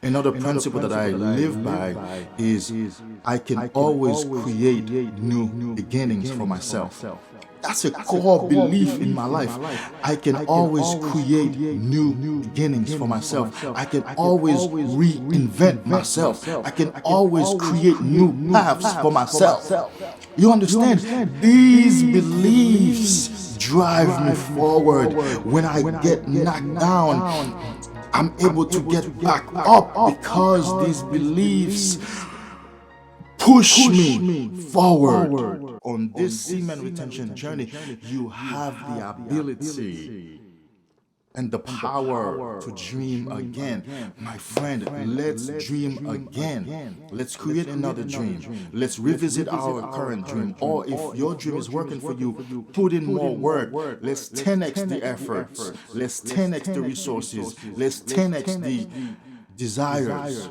Another principle that I live by is I can always create new beginnings for myself. That's a core belief in my life. I can always create new beginnings for myself. I can always reinvent myself. I can always create new paths for myself. You understand? These beliefs drive me forward. When I get knocked down, I'm able to get back up because these beliefs push me forward. On this semen retention journey, you have the ability and the power to dream again. My friend, let's dream again. Let's create another dream. Let's revisit our current dream. Or if your dream is working for you, put in more work. Let's 10x the efforts. Let's 10x the resources. Let's 10x the desires.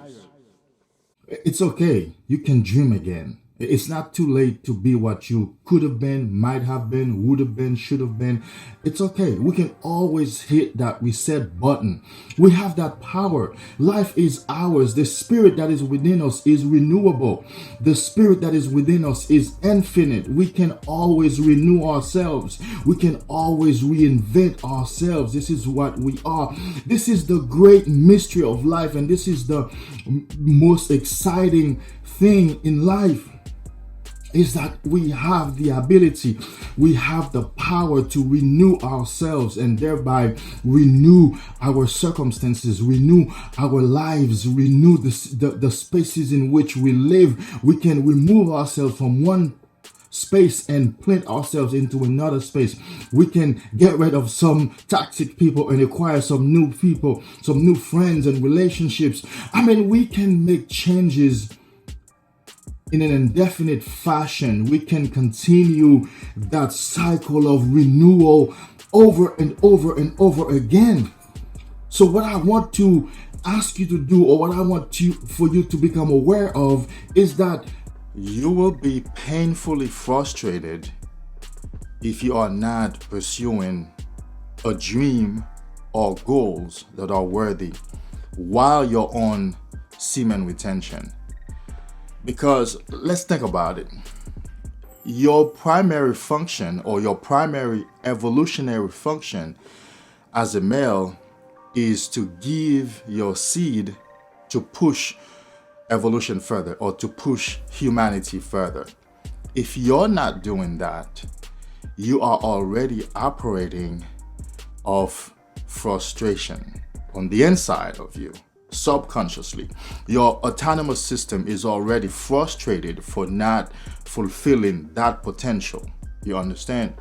It's okay. You can dream again. It's not too late to be what you could have been, might have been, would have been, should have been. It's okay. We can always hit that reset button. We have that power. Life is ours. The spirit that is within us is renewable. The spirit that is within us is infinite. We can always renew ourselves. We can always reinvent ourselves. This is what we are. This is the great mystery of life, and this is the most exciting thing in life. Is that we have the ability, we have the power to renew ourselves and thereby renew our circumstances, renew our lives, renew the spaces in which we live. We can remove ourselves from one space and plant ourselves into another space. We can get rid of some toxic people and acquire some new people, some new friends and relationships. We can make changes in an indefinite fashion. We can continue that cycle of renewal over and over and over again. So what I want to ask you to do, or what I want for you to become aware of, is that you will be painfully frustrated if you are not pursuing a dream or goals that are worthy while you're on semen retention. Because let's think about it. Your primary function, or your primary evolutionary function as a male, is to give your seed to push evolution further, or to push humanity further. If you're not doing that, you are already operating of frustration on the inside of you. Subconsciously, your autonomous system is already frustrated for not fulfilling that potential. You understand?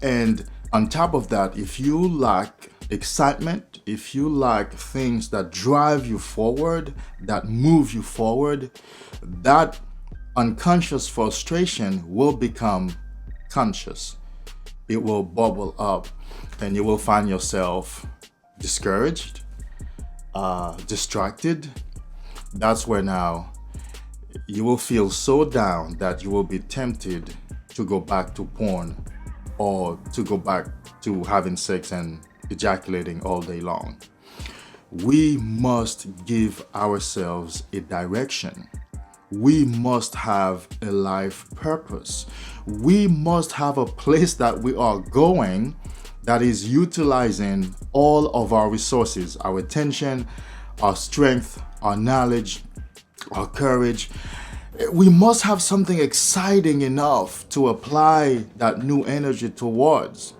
And on top of that, if you lack excitement, if you lack things that drive you forward, that move you forward, that unconscious frustration will become conscious. It will bubble up, and you will find yourself discouraged, distracted. That's where now you will feel so down that you will be tempted to go back to porn, or to go back to having sex and ejaculating all day long. We must give ourselves a direction. We must have a life purpose. We must have a place that we are going that is utilizing all of our resources, our attention, our strength, our knowledge, our courage. We must have something exciting enough to apply that new energy towards.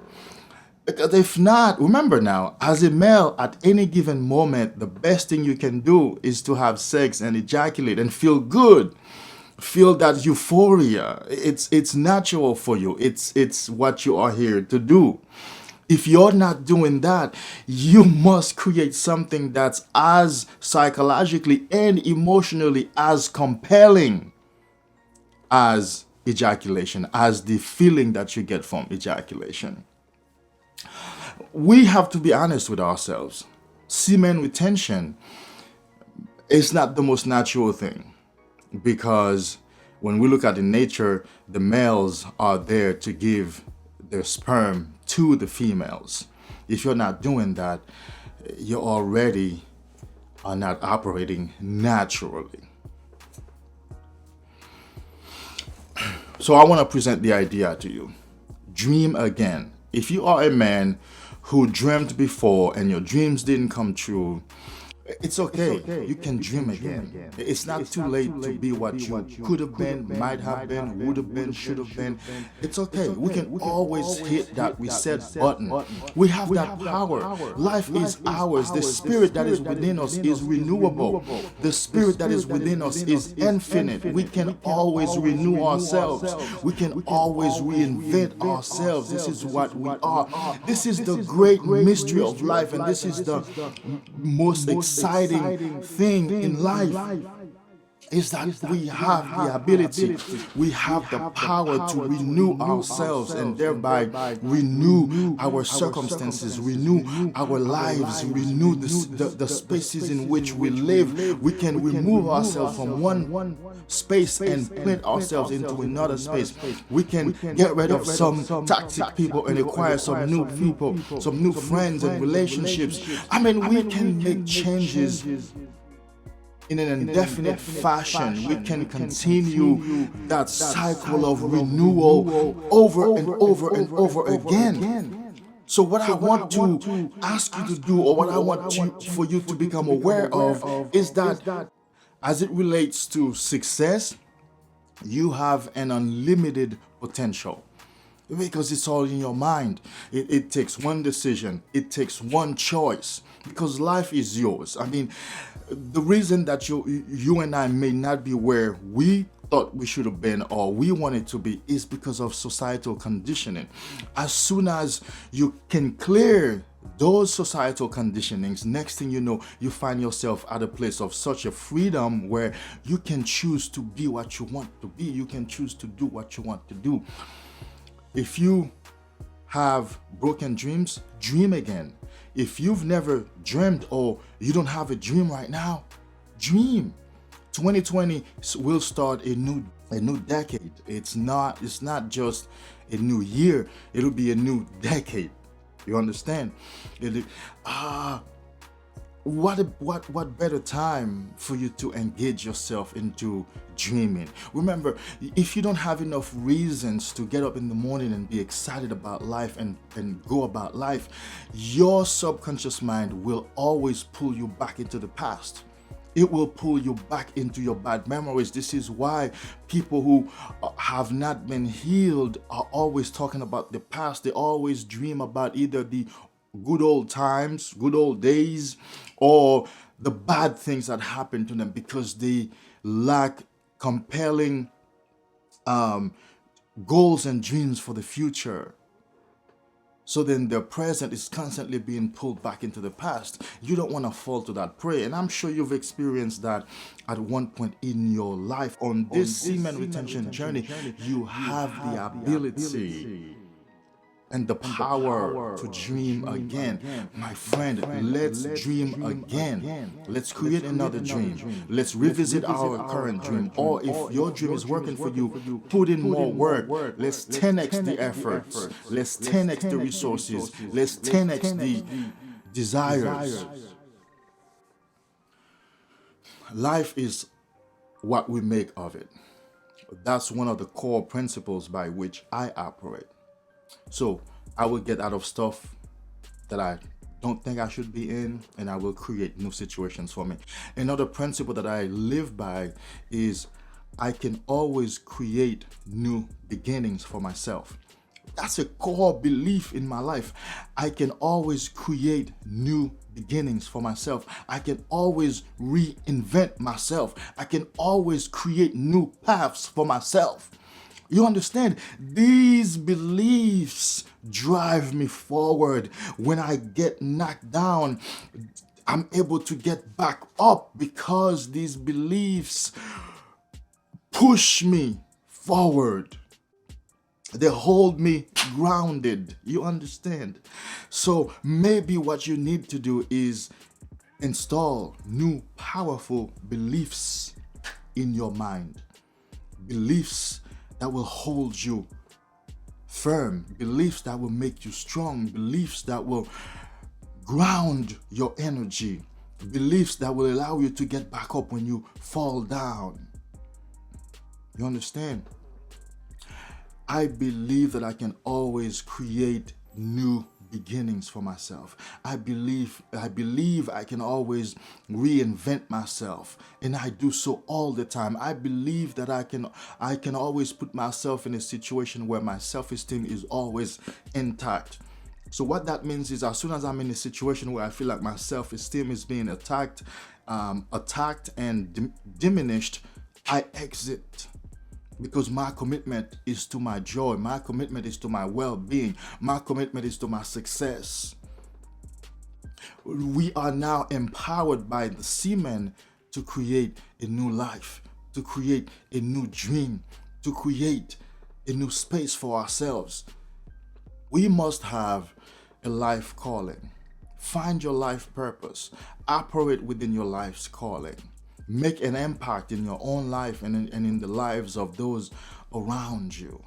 Because if not, remember now, as a male, at any given moment, the best thing you can do is to have sex and ejaculate and feel good. Feel that euphoria. It's natural for you. It's what you are here to do. If you're not doing that, you must create something that's as psychologically and emotionally as compelling as ejaculation, as the feeling that you get from ejaculation. We have to be honest with ourselves. Semen retention is not the most natural thing, because when we look at in nature, the males are there to give their sperm to the females. If you're not doing that, you're already are not operating naturally. So I want to present the idea to you. Dream again. If you are a man who dreamt before and your dreams didn't come true, it's okay. You can dream again. It's not too late to be what you could have been, might have been, would have been, should have been. It's okay. We can always hit that reset button. We have that power. Life is ours. The spirit that is within us is renewable. The spirit that is within us is infinite. We can always renew ourselves. We can always reinvent ourselves. This is what we are. This is the great mystery of life, and this is the most exciting thing in life, is that we have the ability, we have the power to renew ourselves and thereby renew our circumstances, renew our lives, renew the spaces in which we live. We can remove ourselves from one space and plant ourselves into another space. We can get rid of some toxic people and acquire some new people, some new friends and relationships. We can make changes in an indefinite fashion. We can continue that cycle of renewal over and over and over again. So what I want to ask you to do, or what I want for you to become aware of, is that as it relates to success, you have an unlimited potential. Because it's all in your mind. It takes one decision. It takes one choice. Because life is yours. The reason that you and I may not be where we thought we should have been or we wanted to be is because of societal conditioning. As soon as you can clear those societal conditionings, next thing you know, you find yourself at a place of such a freedom where you can choose to be what you want to be. You can choose to do what you want to do. If you have broken dreams, dream again. If you've never dreamed or you don't have a dream right now, dream. 2020 will start a new decade. It's not just a new year. It'll be a new decade. You understand? What better time for you to engage yourself into dreaming? Remember, if you don't have enough reasons to get up in the morning and be excited about life and go about life, your subconscious mind will always pull you back into the past. It will pull you back into your bad memories. This is why people who have not been healed are always talking about the past. They always dream about either the good old times, good old days, or the bad things that happened to them, because they lack compelling goals and dreams for the future. So then their present is constantly being pulled back into the past. You don't want to fall to that prey. And I'm sure you've experienced that at one point in your life. On this semen retention journey, you have the ability and the power to dream again. My friend, let's dream again. Let's create another dream. Let's revisit our current dream. Or if your dream is working for you, put in more work. Let's 10x the efforts. Let's 10x the resources. Let's 10x the desires. Life is what we make of it. That's one of the core principles by which I operate. So I will get out of stuff that I don't think I should be in, and I will create new situations for me. Another principle that I live by is I can always create new beginnings for myself. That's a core belief in my life. I can always create new beginnings for myself. I can always reinvent myself. I can always create new paths for myself. You understand? These beliefs drive me forward. When I get knocked down, I'm able to get back up because these beliefs push me forward. They hold me grounded. You understand? So maybe what you need to do is install new powerful beliefs in your mind. Beliefs that will hold you firm, beliefs that will make you strong, beliefs that will ground your energy. Beliefs that will allow you to get back up when you fall down. You understand? I believe that I can always create new beginnings for myself. I believe I can always reinvent myself, and I do so all the time. I believe that I can always put myself in a situation where my self-esteem is always intact. So what that means is, as soon as I'm in a situation where I feel like my self-esteem is being attacked and diminished, I exit, because my commitment is to my joy, my commitment is to my well-being, my commitment is to my success. We are now empowered by the Semen to create a new life, to create a new dream, to create a new space for ourselves. We must have a life calling. Find your life purpose. Operate within your life's calling. Make an impact in your own life and in the lives of those around you.